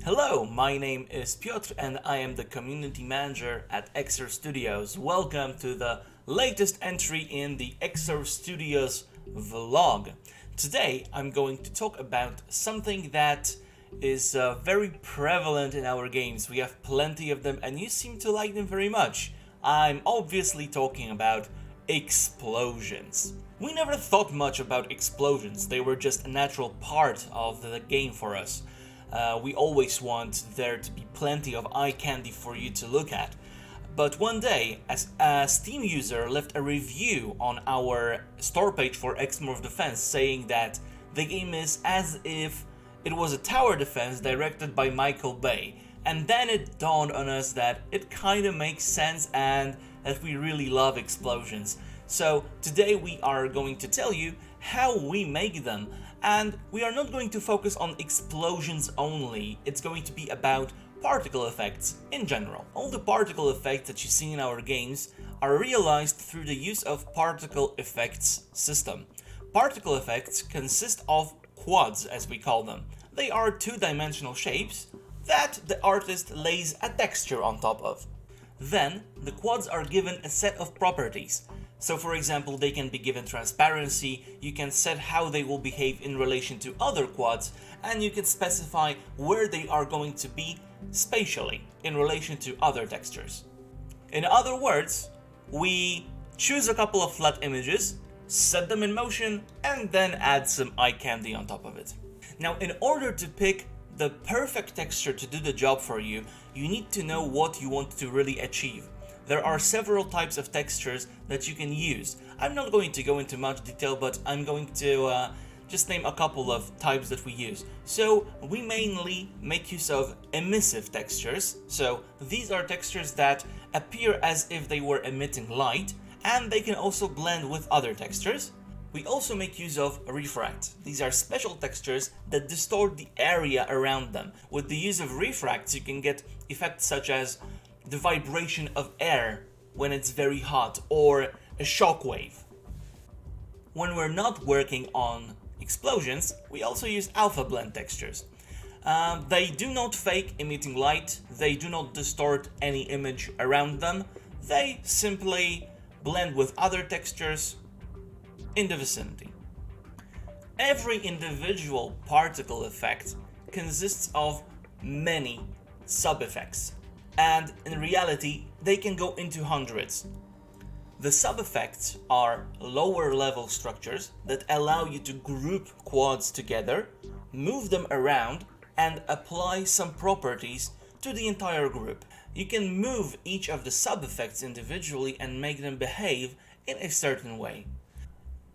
Hello, my name is Piotr and I am the community manager at EXOR Studios. Welcome to the latest entry in the EXOR Studios vlog. Today I'm going to talk about something that is very prevalent in our games. We have plenty of them and you seem to like them very much. I'm obviously talking about explosions. We never thought much about explosions. They were just a natural part of the game for us. We always want there to be plenty of eye candy for you to look at. But one day, as a Steam user left a review on our store page for x-morph defense saying that the game is as if it was a tower defense directed by Michael Bay. And then it dawned on us that it kinda makes sense and that we really love explosions. So today we are going to tell you how we make them, and we are not going to focus on explosions only. It's going to be about particle effects in general. All the particle effects that you see in our games are realized through the use of particle effects system. Particle effects consist of quads, as we call them. They are two-dimensional shapes that the artist lays a texture on top of. Then, the quads are given a set of properties. So for example, they can be given transparency, you can set how they will behave in relation to other quads, and you can specify where they are going to be spatially in relation to other textures. In other words, we choose a couple of flat images, set them in motion, and then add some eye candy on top of it. Now, in order to pick the perfect texture to do the job for you, you need to know what you want to really achieve. There are several types of textures that you can use. I'm not going to go into much detail, but I'm going to just name a couple of types that we use. So we mainly make use of emissive textures. So these are textures that appear as if they were emitting light, and they can also blend with other textures. We also make use of refract. These are special textures that distort the area around them. With the use of refracts, you can get effects such as the vibration of air when it's very hot, or a shockwave. When we're not working on explosions, we also use alpha blend textures. They do not fake emitting light, they do not distort any image around them, they simply blend with other textures in the vicinity. Every individual particle effect consists of many sub-effects, and in reality they can go into hundreds. The sub-effects are lower level structures that allow you to group quads together, move them around, and apply some properties to the entire group. You can move each of the sub-effects individually and make them behave in a certain way.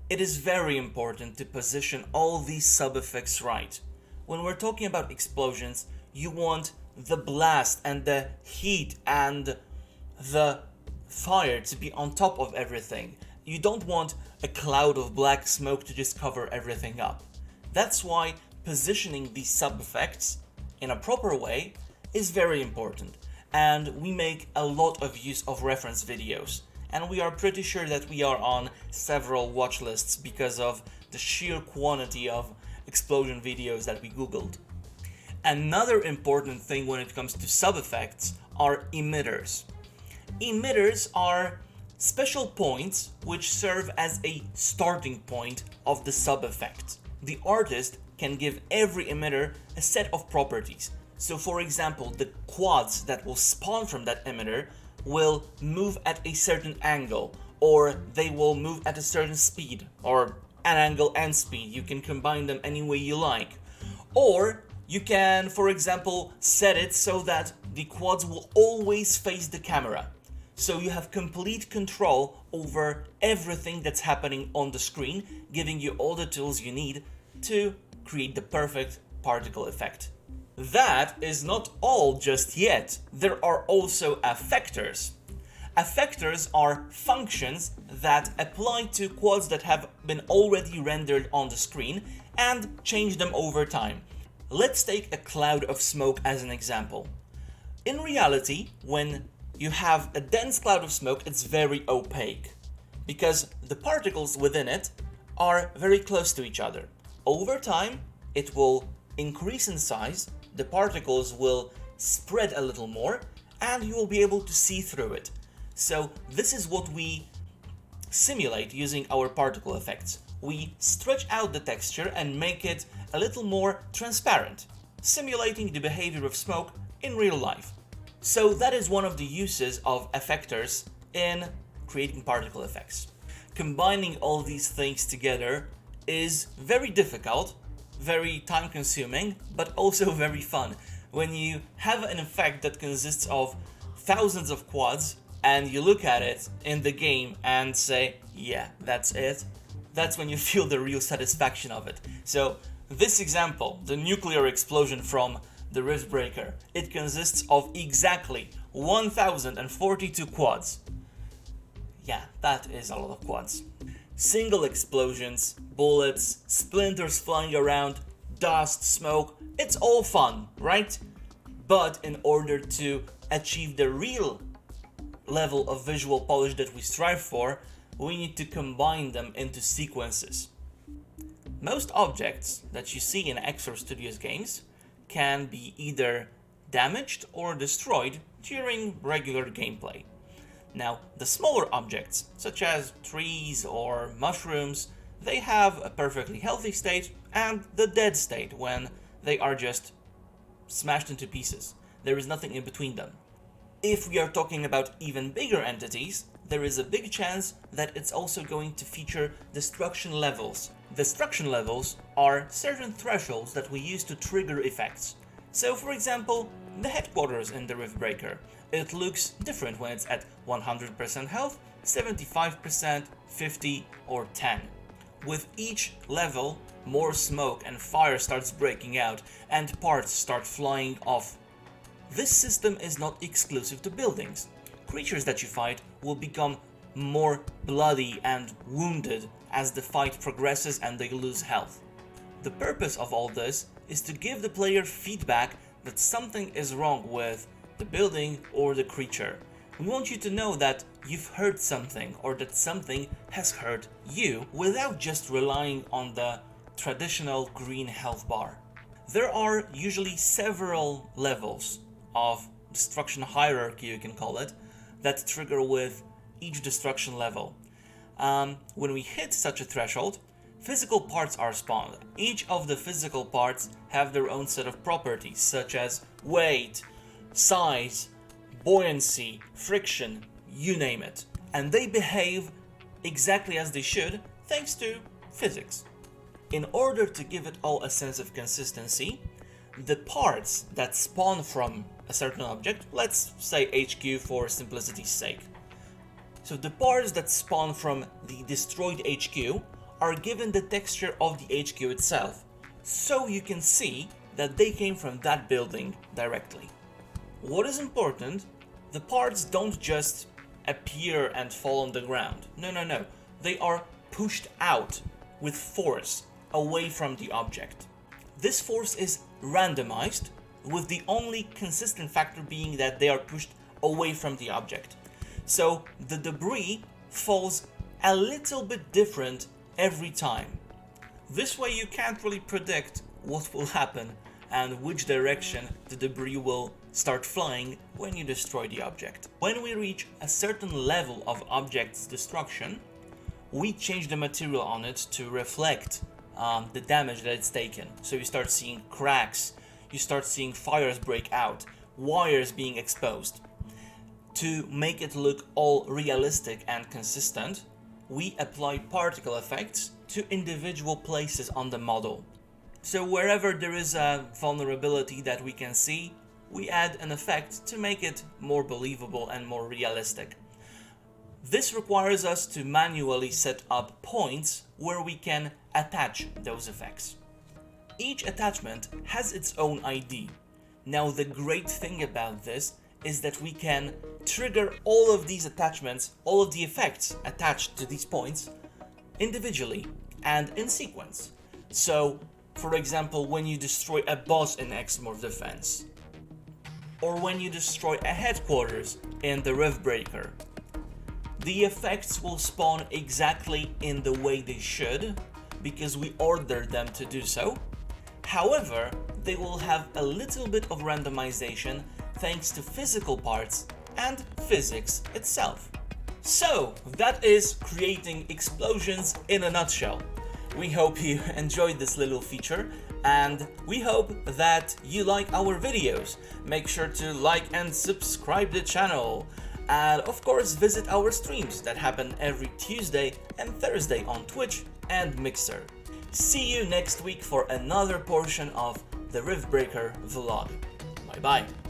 It is very important to position all these sub-effects right. When we're talking about explosions, you want the blast and the heat and the fire to be on top of everything. You don't want a cloud of black smoke to just cover everything up. That's why positioning these sub-effects in a proper way is very important, and we make a lot of use of reference videos, and we are pretty sure that we are on several watch lists because of the sheer quantity of explosion videos that we googled. Another important thing when it comes to sub-effects are emitters. Emitters are special points which serve as a starting point of the sub-effect. The artist can give every emitter a set of properties. So for example, the quads that will spawn from that emitter will move at a certain angle, or they will move at a certain speed, or an angle and speed. You can combine them any way you like. Or you can, for example, set it so that the quads will always face the camera. So you have complete control over everything that's happening on the screen, giving you all the tools you need to create the perfect particle effect. That is not all just yet. There are also effectors. Effectors are functions that apply to quads that have been already rendered on the screen and change them over time. Let's take a cloud of smoke as an example. In reality, when you have a dense cloud of smoke, it's very opaque because the particles within it are very close to each other. Over time, it will increase in size the particles will spread a little more and you will be able to see through it. So this is what we simulate using our particle effects. We stretch out the texture and make it a little more transparent, simulating the behavior of smoke in real life. So that is one of the uses of effectors in creating particle effects. Combining all these things together is very difficult, very time consuming, but also very fun. When you have an effect that consists of thousands of quads and you look at it in the game and say, yeah, that's it, that's when you feel the real satisfaction of it. So this example, the nuclear explosion from the Riftbreaker, it consists of exactly 1042 quads. Yeah, that is a lot of quads. Single explosions, bullets, splinters flying around, dust, smoke, it's all fun, right? But in order to achieve the real level of visual polish that we strive for, we need to combine them into sequences. Most objects that you see in EXOR Studios games can be either damaged or destroyed during regular gameplay. Now, the smaller objects, such as trees or mushrooms, they have a perfectly healthy state and the dead state when they are just smashed into pieces. There is nothing in between them. If we are talking about even bigger entities, there is a big chance that it's also going to feature destruction levels. Destruction levels are certain thresholds that we use to trigger effects. So, for example, the headquarters in the Riftbreaker. It looks different when it's at 100% health, 75%, 50 or 10. With each level, more smoke and fire starts breaking out and parts start flying off. This system is not exclusive to buildings. Creatures that you fight will become more bloody and wounded as the fight progresses and they lose health. The purpose of all this is to give the player feedback that something is wrong with the building or the creature. We want you to know that you've hurt something or that something has hurt you without just relying on the traditional green health bar. There are usually several levels of destruction hierarchy, you can call it, that trigger with each destruction level. When we hit such a threshold, physical parts are spawned. Each of the physical parts have their own set of properties, such as weight, size, buoyancy, friction, you name it. And they behave exactly as they should, thanks to physics. In order to give it all a sense of consistency, the parts that spawn from a certain object, let's say HQ for simplicity's sake. So the parts that spawn from the destroyed HQ are given the texture of the HQ itself, so you can see that they came from that building directly. What is important, the parts don't just appear and fall on the ground. No. They are pushed out with force away from the object. This force is randomized, with the only consistent factor being that they are pushed away from the object. So the debris falls a little bit different every time. This way you can't really predict what will happen and which direction the debris will start flying when you destroy the object. When we reach a certain level of object's destruction, we change the material on it to reflect the damage that it's taken. So you start seeing cracks, you start seeing fires break out, wires being exposed. To make it look all realistic and consistent, we apply particle effects to individual places on the model. So wherever there is a vulnerability that we can see, we add an effect to make it more believable and more realistic. This requires us to manually set up points where we can attach those effects. Each attachment has its own ID. Now the great thing about this is that we can trigger all of these attachments, all of the effects attached to these points individually and in sequence. So, for example, when you destroy a boss in x-morph defense, or when you destroy a headquarters in the Riftbreaker, the effects will spawn exactly in the way they should, because we ordered them to do so. However, they will have a little bit of randomization thanks to physical parts and physics itself. So that is creating explosions in a nutshell. We hope you enjoyed this little feature, and we hope that you like our videos. Make sure to like and subscribe the channel, and of course visit our streams that happen every Tuesday and Thursday on Twitch and Mixer. See you next week for another portion of the Riftbreaker vlog. Bye bye.